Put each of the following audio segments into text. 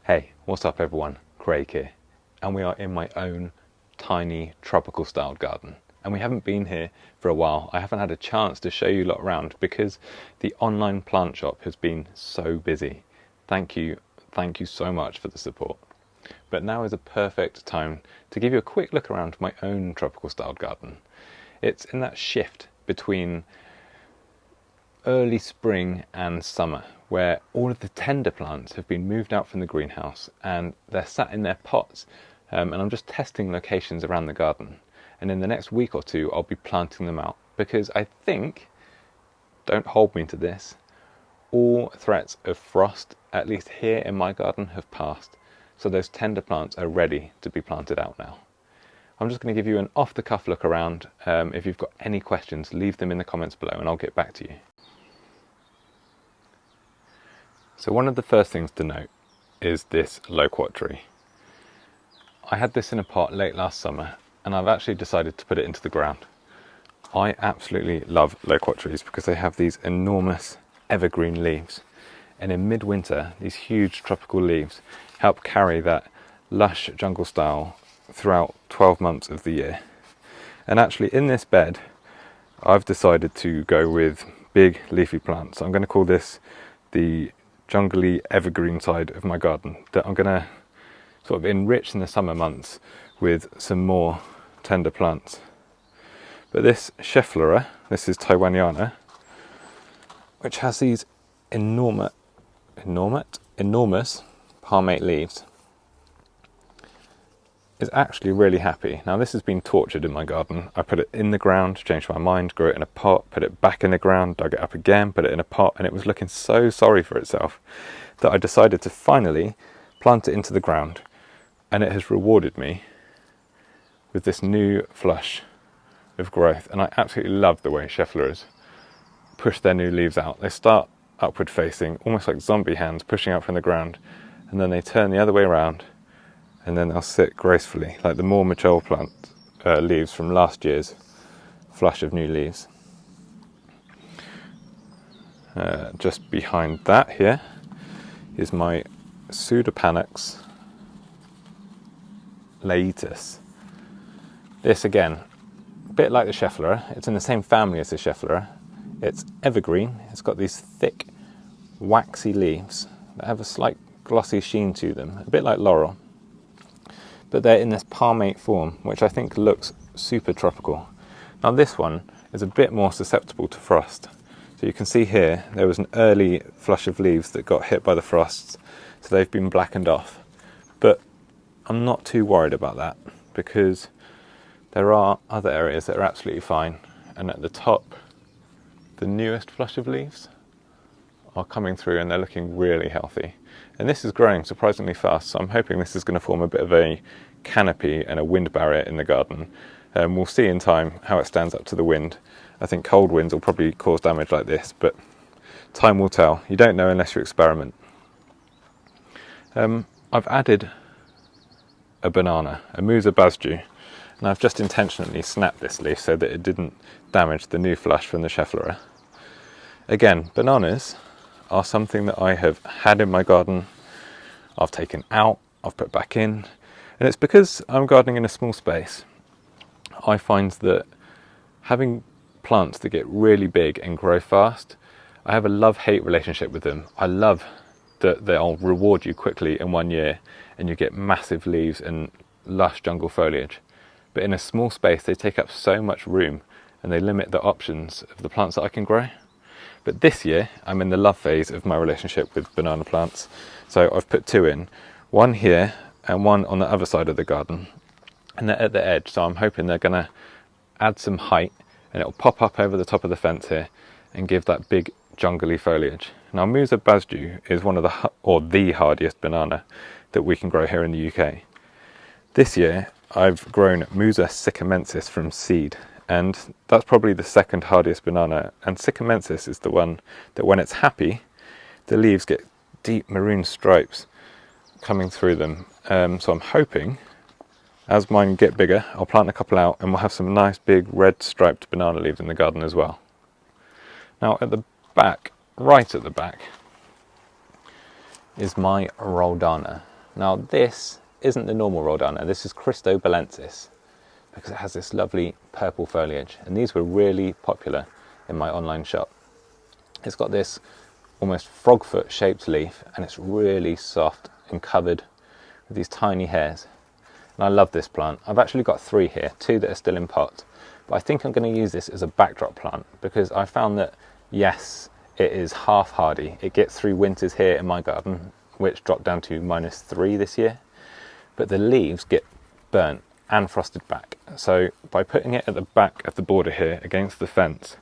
Hey, what's up everyone? Craig here, and we are in my own tiny tropical styled garden, and we haven't been here for a while. I haven't had a chance to show you lot around because the online plant shop has been so busy. Thank you so much for the support. But now is a perfect time to give you a quick look around my own tropical styled garden. It's in that shift between early spring and summer, where all of the tender plants have been moved out from the greenhouse and they're sat in their pots, and I'm just testing locations around the garden, and in the next week or two I'll be planting them out because I think, don't hold me to this, all threats of frost, at least here in my garden, have passed, so those tender plants are ready to be planted out now. I'm just going to give you an off-the-cuff look around. If you've got any questions, leave them in the comments below and I'll get back to you. So one of the first things to note is this loquat tree. I had this in a pot late last summer and I've actually decided to put it into the ground. I absolutely love loquat trees because they have these enormous evergreen leaves, and in midwinter these huge tropical leaves help carry that lush jungle style throughout 12 months of the year. And actually in this bed I've decided to go with big leafy plants. I'm going to call this the jungly evergreen side of my garden, that I'm going to sort of enrich in the summer months with some more tender plants. But this Schefflera, this is taiwaniana, which has these enormous palmate leaves, is actually really happy. Now this has been tortured in my garden. I put it in the ground, changed my mind, grew it in a pot, put it back in the ground, dug it up again, put it in a pot, and it was looking so sorry for itself that I decided to finally plant it into the ground, and it has rewarded me with this new flush of growth. And I absolutely love the way Scheffleras push their new leaves out. They start upward facing, almost like zombie hands pushing out from the ground, and then they turn the other way around, and then they'll sit gracefully like the more mature plant leaves from last year's flush of new leaves. Just behind that here is my Pseudopanax laetus. This again, a bit like the Schefflera, it's in the same family as the Schefflera. It's evergreen, it's got these thick waxy leaves that have a slight glossy sheen to them, a bit like laurel. But they're in this palmate form, which I think looks super tropical. Now this one is a bit more susceptible to frost. So you can see here, there was an early flush of leaves that got hit by the frosts, so they've been blackened off. But I'm not too worried about that, because there are other areas that are absolutely fine. And at the top, the newest flush of leaves are coming through and they're looking really healthy. And this is growing surprisingly fast, so I'm hoping this is going to form a bit of a canopy and a wind barrier in the garden. We'll see in time how it stands up to the wind. I think cold winds will probably cause damage like this, but time will tell. You don't know unless you experiment. I've added a banana, a Musa basjoo, and I've just intentionally snapped this leaf so that it didn't damage the new flush from the Schefflera. Again, bananas are something that I have had in my garden, I've taken out, I've put back in, and it's because I'm gardening in a small space. I find that having plants that get really big and grow fast, I have a love-hate relationship with them. I love that they'll reward you quickly in 1 year and you get massive leaves and lush jungle foliage. But in a small space they take up so much room and they limit the options of the plants that I can grow. But this year I'm in the love phase of my relationship with banana plants, so I've put two in, one here and one on the other side of the garden, and they're at the edge, so I'm hoping they're going to add some height and it'll pop up over the top of the fence here and give that big jungly foliage. Now Musa basjoo is one of the hardiest banana that we can grow here in the UK. This year I've grown Musa sycamensis from seed, and that's probably the second hardiest banana, and sycamensis is the one that when it's happy the leaves get deep maroon stripes coming through them. So I'm hoping as mine get bigger I'll plant a couple out and we'll have some nice big red striped banana leaves in the garden as well. Now at the back, right at the back, is my Roldana. Now this isn't the normal Roldana, this is cristobalensis, because it has this lovely purple foliage, and these were really popular in my online shop. It's got this almost frog foot shaped leaf, and it's really soft and covered with these tiny hairs. And I love this plant. I've actually got 3 here, 2 that are still in pots, but I think I'm going to use this as a backdrop plant, because I found that, yes, it is half hardy. It gets through winters here in my garden, which dropped down to -3 this year, but the leaves get burnt and frosted back. So by putting it at the back of the border here against the fence,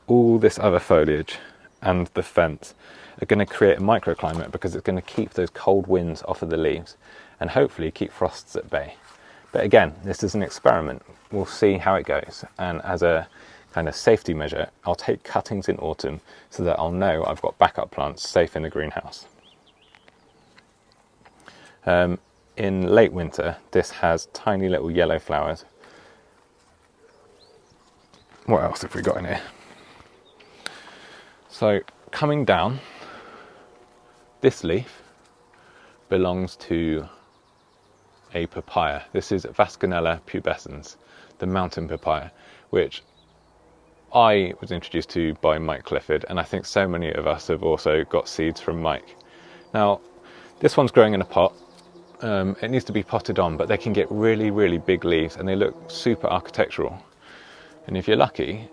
all this other foliage and the fence are going to create a microclimate, because it's going to keep those cold winds off of the leaves and hopefully keep frosts at bay. But again, this is an experiment. We'll see how it goes, and as a kind of safety measure, I'll take cuttings in autumn so that I'll know I've got backup plants safe in the greenhouse. In late winter, this has tiny little yellow flowers. What else have we got in here? So coming down, this leaf belongs to a papaya. This is Vasconella pubescens, the mountain papaya, which I was introduced to by Mike Clifford, and I think so many of us have also got seeds from Mike. Now, this one's growing in a pot. It needs to be potted on, but they can get really, really big leaves, and they look super architectural. And if you're lucky,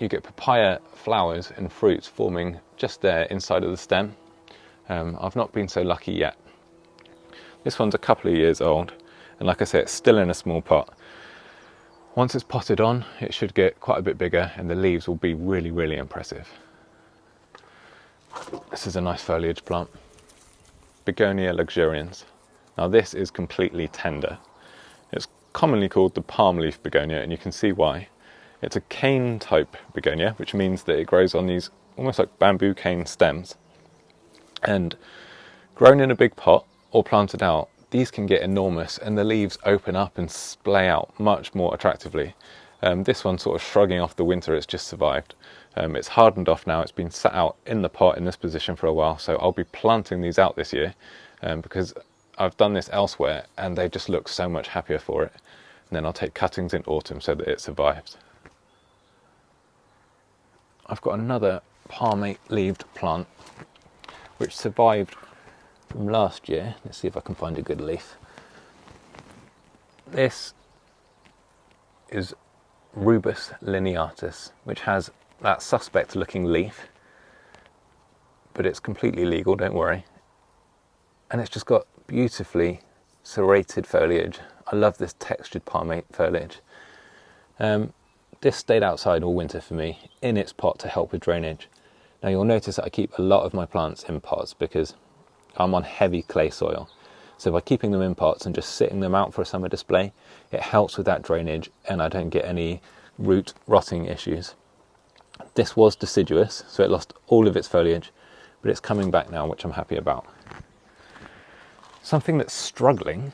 you get papaya flowers and fruits forming just there inside of the stem. I've not been so lucky yet. This one's a couple of years old, and like I say, it's still in a small pot. Once it's potted on, it should get quite a bit bigger, and the leaves will be really, really impressive. This is a nice foliage plant. Begonia luxurians. Now this is completely tender. It's commonly called the palm leaf begonia, and you can see why. It's a cane type begonia, which means that it grows on these almost like bamboo cane stems. And grown in a big pot or planted out, these can get enormous, and the leaves open up and splay out much more attractively. This one's sort of shrugging off the winter it's just survived. It's hardened off now. It's been sat out in the pot in this position for a while, so I'll be planting these out this year, because I've done this elsewhere and they just look so much happier for it. And then I'll take cuttings in autumn so that it survives. I've got another palmate-leaved plant which survived from last year. Let's see if I can find a good leaf. This is Rubus linneatus, which has that suspect looking leaf, but it's completely legal, don't worry. And it's just got beautifully serrated foliage. I love this textured palmate foliage. This stayed outside all winter for me in its pot to help with drainage. Now you'll notice that I keep a lot of my plants in pots because I'm on heavy clay soil. So by keeping them in pots and just sitting them out for a summer display, it helps with that drainage, and I don't get any root rotting issues. This was deciduous, so it lost all of its foliage, but it's coming back now, which I'm happy about. Something that's struggling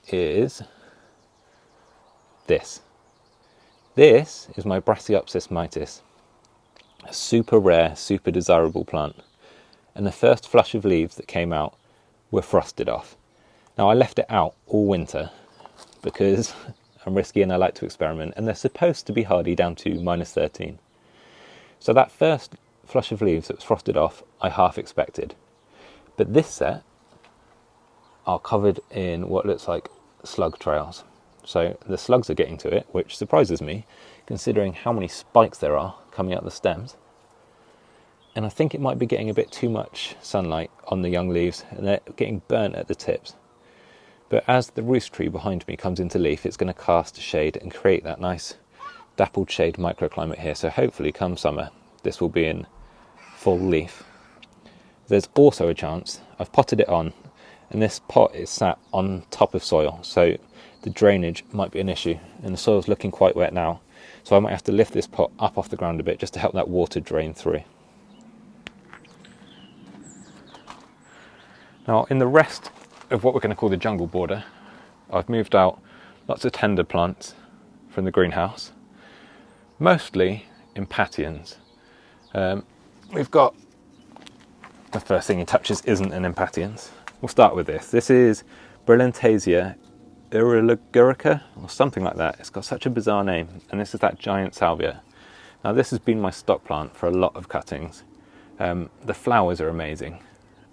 is this. This is my Brassaiopsis mitis, a super rare, super desirable plant. And the first flush of leaves that came out were frosted off. Now I left it out all winter because I'm risky and I like to experiment, and they're supposed to be hardy down to -13. So that first flush of leaves that was frosted off, I half expected. But this set are covered in what looks like slug trails. So the slugs are getting to it, which surprises me considering how many spikes there are coming out the stems. And I think it might be getting a bit too much sunlight on the young leaves, and they're getting burnt at the tips. But as the Rhus tree behind me comes into leaf, it's going to cast shade and create that nice dappled shade microclimate here. So hopefully come summer, this will be in full leaf. There's also a chance, I've potted it on, and this pot is sat on top of soil, so the drainage might be an issue, and the soil's looking quite wet now. So I might have to lift this pot up off the ground a bit just to help that water drain through. Now in the rest of what we're going to call the jungle border, I've moved out lots of tender plants from the greenhouse, mostly Impatiens. We've got, the first thing he touches isn't an Impatiens, we'll start with this. This is Brillantaisia ulugurica or something like that. It's got such a bizarre name, and this is that giant salvia. Now this has been my stock plant for a lot of cuttings. The flowers are amazing.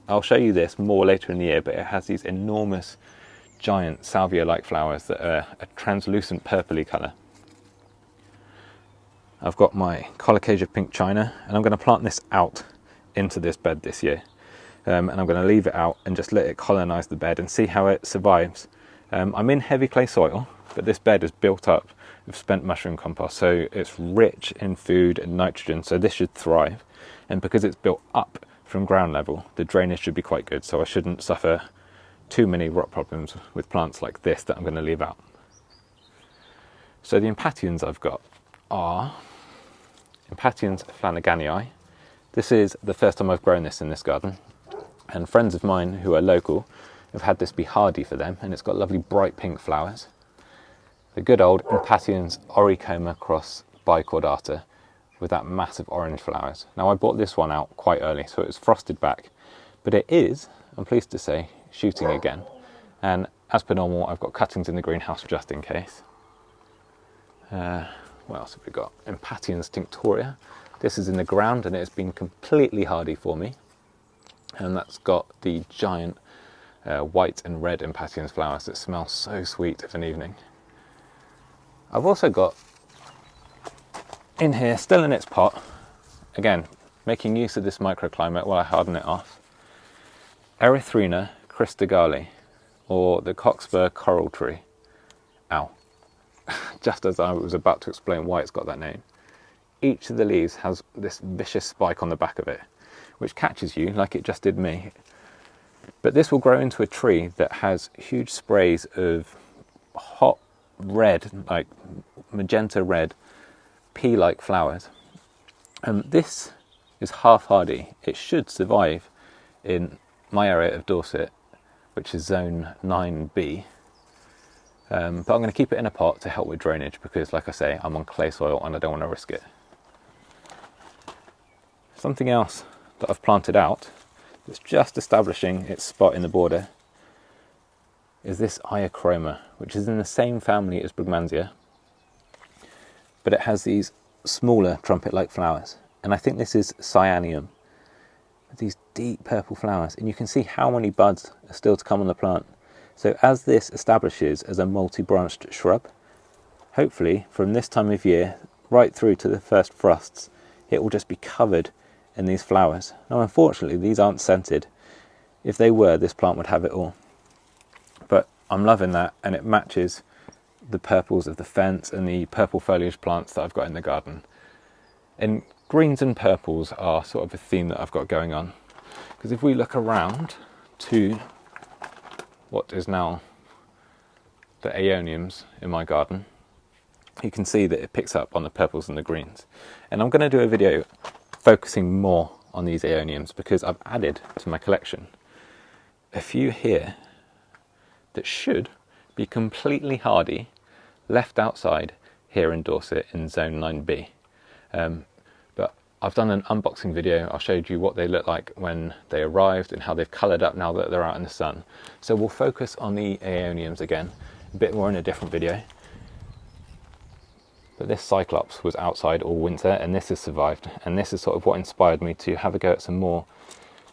I'll show you this more later in the year, but it has these enormous giant salvia-like flowers that are a translucent purpley colour. I've got my Colocasia pink china, and I'm going to plant this out into this bed this year. And I'm going to leave it out and just let it colonise the bed and see how it survives. I'm in heavy clay soil, but this bed is built up with spent mushroom compost, so it's rich in food and nitrogen, so this should thrive. And because it's built up from ground level, the drainage should be quite good, so I shouldn't suffer too many rot problems with plants like this that I'm going to leave out. So the Impatiens I've got are Impatiens Flanaganei. This is the first time I've grown this in this garden, and friends of mine who are local have had this be hardy for them, and it's got lovely bright pink flowers. The good old Impatiens auricoma cross bicaudata with that massive orange flowers. Now I bought this one out quite early, so it was frosted back, but it is, I'm pleased to say, shooting again. And as per normal, I've got cuttings in the greenhouse just in case. What else have we got? Impatiens tinctoria. This is in the ground and it's been completely hardy for me. And that's got the giant white and red Impatiens flowers that smell so sweet of an evening. I've also got in here, still in its pot, again, making use of this microclimate while I harden it off, Erythrina crista-galli, or the cockspur coral tree. Ow. Just as I was about to explain why it's got that name. Each of the leaves has this vicious spike on the back of it, which catches you like it just did me. But this will grow into a tree that has huge sprays of hot red, like magenta red, pea-like flowers. This is half hardy. It should survive in my area of Dorset, which is zone 9B. But I'm going to keep it in a pot to help with drainage because, like I say, I'm on clay soil and I don't want to risk it. Something else that I've planted out that's just establishing its spot in the border is this Iochroma, which is in the same family as Brillantaisia, but it has these smaller trumpet-like flowers. And I think this is Cyaneum, these deep purple flowers, and you can see how many buds are still to come on the plant. So as this establishes as a multi-branched shrub, hopefully from this time of year right through to the first frosts, it will just be covered in these flowers. Now unfortunately these aren't scented. If they were, this plant would have it all. But I'm loving that, and it matches the purples of the fence and the purple foliage plants that I've got in the garden. And greens and purples are sort of a theme that I've got going on. Because if we look around to what is now the Aeoniums in my garden, you can see that it picks up on the purples and the greens. And I'm going to do a video focusing more on these Aeoniums because I've added to my collection a few here that should be completely hardy, left outside here in Dorset in zone 9B. But I've done an unboxing video. I showed you what they look like when they arrived and how they've coloured up now that they're out in the sun. So we'll focus on the Aeoniums again, a bit more in a different video. But this Cyclops was outside all winter and this has survived. And this is sort of what inspired me to have a go at some more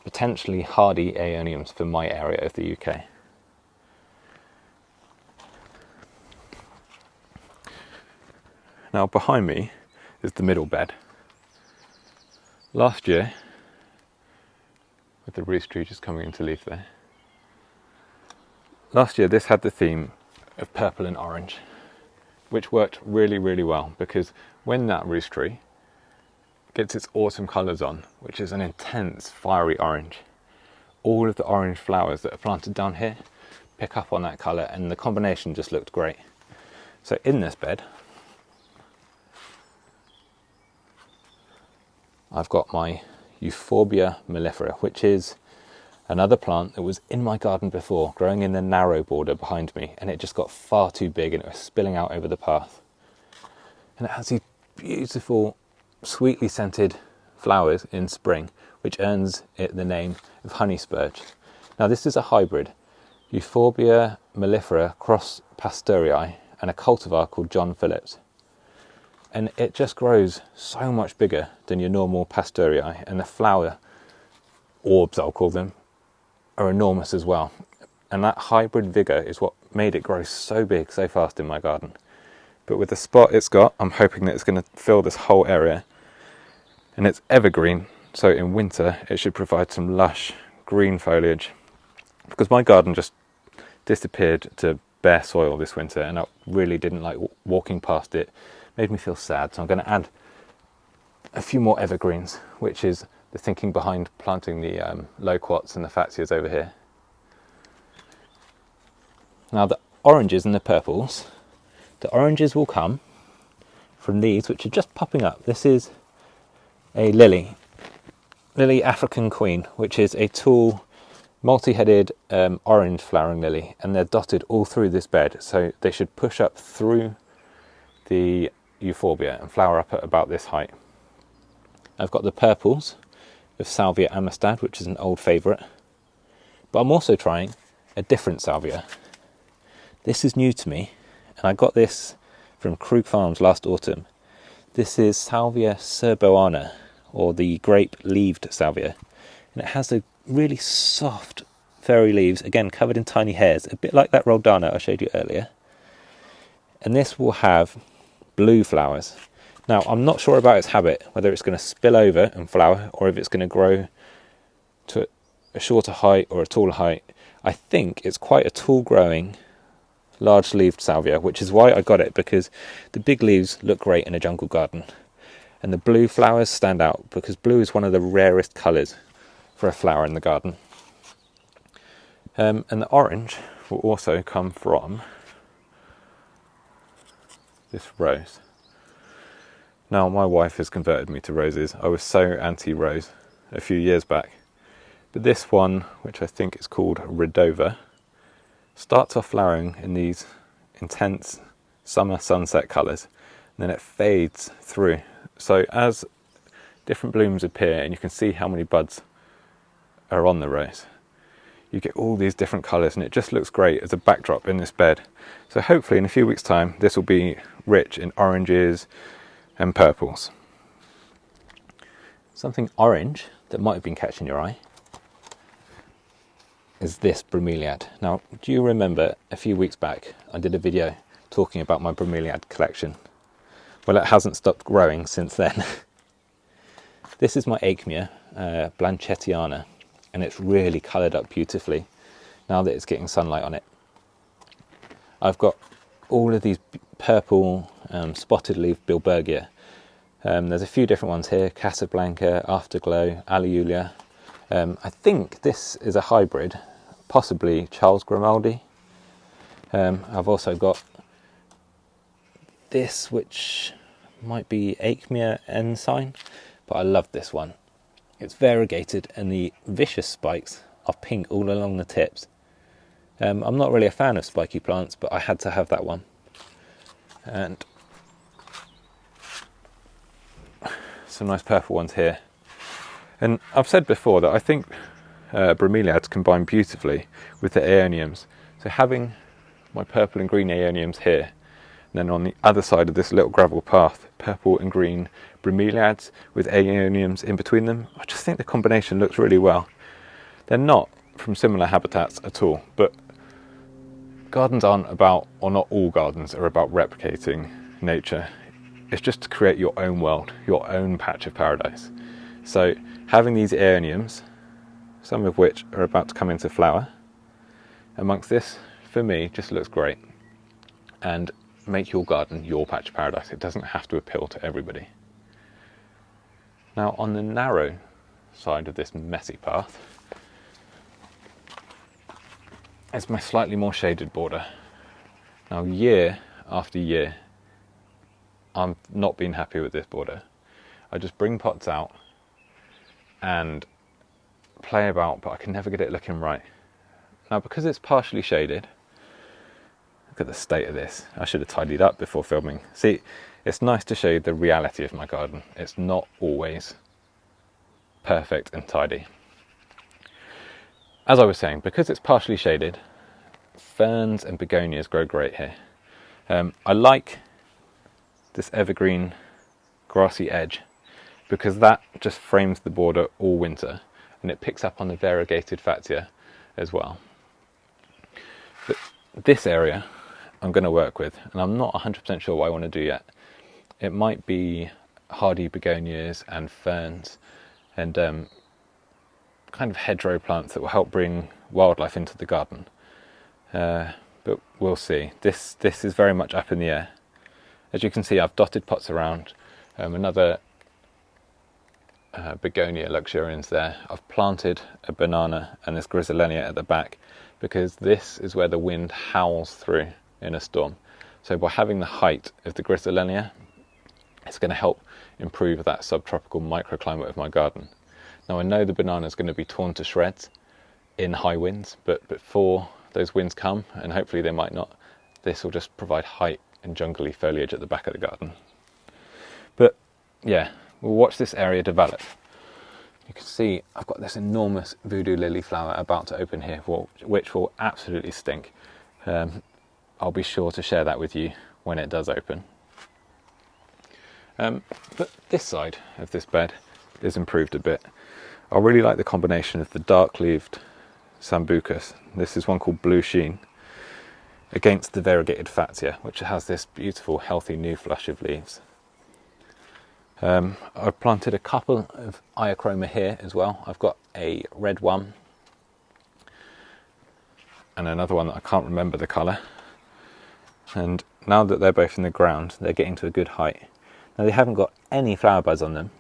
potentially hardy Aeoniums for my area of the UK. Now behind me is the middle bed. Last year, with the Rhus tree just coming into leaf there, last year this had the theme of purple and orange, which worked really, really well because when that Rhus tree gets its autumn colours on, which is an intense fiery orange, all of the orange flowers that are planted down here pick up on that colour and the combination just looked great. So in this bed, I've got my Euphorbia mellifera, which is another plant that was in my garden before, growing in the narrow border behind me, and it just got far too big and it was spilling out over the path. And it has these beautiful, sweetly scented flowers in spring, which earns it the name of honey spurge. Now this is a hybrid, Euphorbia mellifera cross Pasteuri, and a cultivar called John Phillips. And it just grows so much bigger than your normal Pasteuri, and the flower orbs, I'll call them, are enormous as well. And that hybrid vigour is what made it grow so big so fast in my garden. But with the spot it's got, I'm hoping that it's going to fill this whole area. And it's evergreen, so in winter it should provide some lush green foliage. Because my garden just disappeared to bare soil this winter, and I really didn't like walking past it. Made me feel sad, so I'm going to add a few more evergreens, which is the thinking behind planting the loquats and the fatsias over here. Now the oranges and the purples, the oranges will come from these, which are just popping up. This is a lily African queen, which is a tall multi-headed orange flowering lily, and they're dotted all through this bed, so they should push up through the euphorbia and flower up at about this height. I've got the purples of Salvia Amistad, which is an old favourite, but I'm also trying a different salvia. This is new to me, and I got this from Krug Farms last autumn. This is Salvia Cerboana, or the grape-leaved salvia, and it has a really soft furry leaves, again covered in tiny hairs, a bit like that Roldana I showed you earlier. And this will have blue flowers. Now I'm not sure about its habit, whether it's going to spill over and flower, or if it's going to grow to a shorter height or a taller height. I think it's quite a tall growing, large leaved salvia, which is why I got it, because the big leaves look great in a jungle garden. And the blue flowers stand out because blue is one of the rarest colours for a flower in the garden. And the orange will also come from this rose. Now my wife has converted me to roses. I was so anti-rose a few years back. But this one, which I think is called Redova, starts off flowering in these intense summer sunset colours, and then it fades through. So as different blooms appear, and you can see how many buds are on the rose, you get all these different colours, and it just looks great as a backdrop in this bed. So hopefully in a few weeks' time this will be rich in oranges and purples. Something orange that might have been catching your eye is this bromeliad. Now, do you remember a few weeks back I did a video talking about my bromeliad collection? Well, it hasn't stopped growing since then. This is my Aechmea blanchettiana, and it's really coloured up beautifully now that it's getting sunlight on it. I've got all of these purple spotted leaf Bilbergia. There's a few different ones here: Casablanca, Afterglow, Aliulia. I think this is a hybrid, possibly Charles Grimaldi. I've also got this, which might be Aechmea ensign, but I love this one. It's variegated, and the vicious spikes are pink all along the tips. I'm not really a fan of spiky plants, but I had to have that one. And some nice purple ones here. And I've said before that I think bromeliads combine beautifully with the Aeoniums. So having my purple and green Aeoniums here, and then on the other side of this little gravel path, purple and green bromeliads with Aeoniums in between them, I just think the combination looks really well. They're not from similar habitats at all, but gardens aren't about, or not all gardens are about replicating nature. It's just to create your own world, your own patch of paradise. So having these Aeoniums, some of which are about to come into flower, amongst this, for me, just looks great. And make your garden your patch of paradise. It doesn't have to appeal to everybody. Now, on the narrow side of this messy path is my slightly more shaded border. Now, year after year, I've not been happy with this border. I just bring pots out and play about, but I can never get it looking right. Now, because it's partially shaded, look at the state of this. I should have tidied up before filming. See, it's nice to show you the reality of my garden. It's not always perfect and tidy. as I was saying, because it's partially shaded, ferns and begonias grow great here. I like this evergreen grassy edge because that just frames the border all winter, and it picks up on the variegated fatsia as well. But this area I'm going to work with, and I'm not 100% sure what I want to do yet. It might be hardy begonias and ferns and kind of hedgerow plants that will help bring wildlife into the garden. But we'll see. This is very much up in the air. As you can see, I've dotted pots around. Another Begonia luxurians there. I've planted a banana and this grisellenia at the back because this is where the wind howls through in a storm. So by having the height of the grisellenia, it's going to help improve that subtropical microclimate of my garden. Now I know the banana is going to be torn to shreds in high winds, but before those winds come, and hopefully they might not, this will just provide height and jungly foliage at the back of the garden. But yeah, we'll watch this area develop. You can see I've got this enormous voodoo lily flower about to open here, which will absolutely stink. I'll be sure to share that with you when it does open. But this side of this bed is improved a bit. I really like the combination of the dark-leaved sambucus, this is one called Blue Sheen, against the variegated fatsia, which has this beautiful healthy new flush of leaves. I've planted a couple of Iochroma here as well. I've got a red one and another one that I can't remember the colour. And now that they're both in the ground, they're getting to a good height. Now they haven't got any flower buds on them,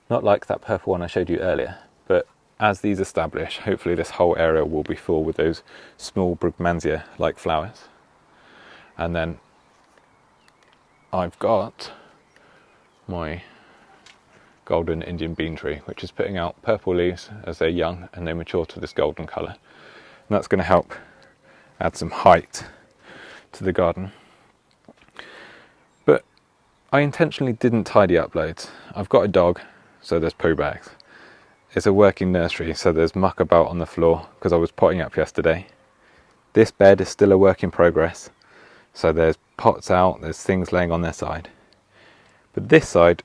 not like that purple one I showed you earlier, but as these establish, hopefully this whole area will be full with those small Brugmansia-like flowers. And then I've got my golden Indian bean tree, which is putting out purple leaves as they're young and they mature to this golden colour. And that's going to help add some height to the garden. But I intentionally didn't tidy up loads. I've got a dog, so there's poo bags. It's a working nursery, so there's muck about on the floor because I was potting up yesterday. This bed is still a work in progress, so there's pots out, there's things laying on their side. But this side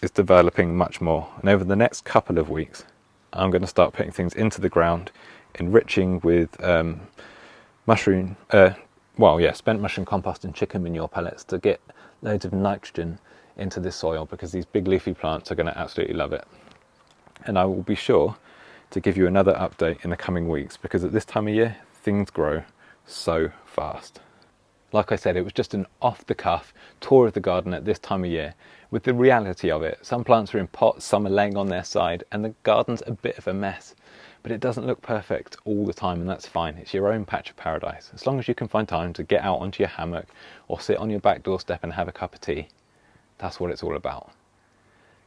is developing much more, and over the next couple of weeks I'm going to start putting things into the ground, enriching with spent mushroom compost and chicken manure pellets to get loads of nitrogen into this soil, because these big leafy plants are going to absolutely love it. And I will be sure to give you another update in the coming weeks, because at this time of year things grow so fast. Like I said, it was just an off-the-cuff tour of the garden at this time of year, with the reality of it. Some plants are in pots, some are laying on their side, and the garden's a bit of a mess. But it doesn't look perfect all the time, and that's fine. It's your own patch of paradise. As long as you can find time to get out onto your hammock or sit on your back doorstep and have a cup of tea, that's what it's all about.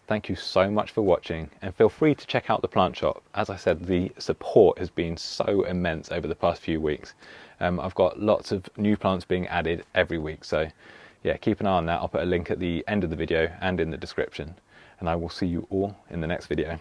Thank you so much for watching, and feel free to check out the plant shop. As I said, the support has been so immense over the past few weeks. I've got lots of new plants being added every week, so yeah, keep an eye on that. I'll put a link at the end of the video and in the description, and I will see you all in the next video.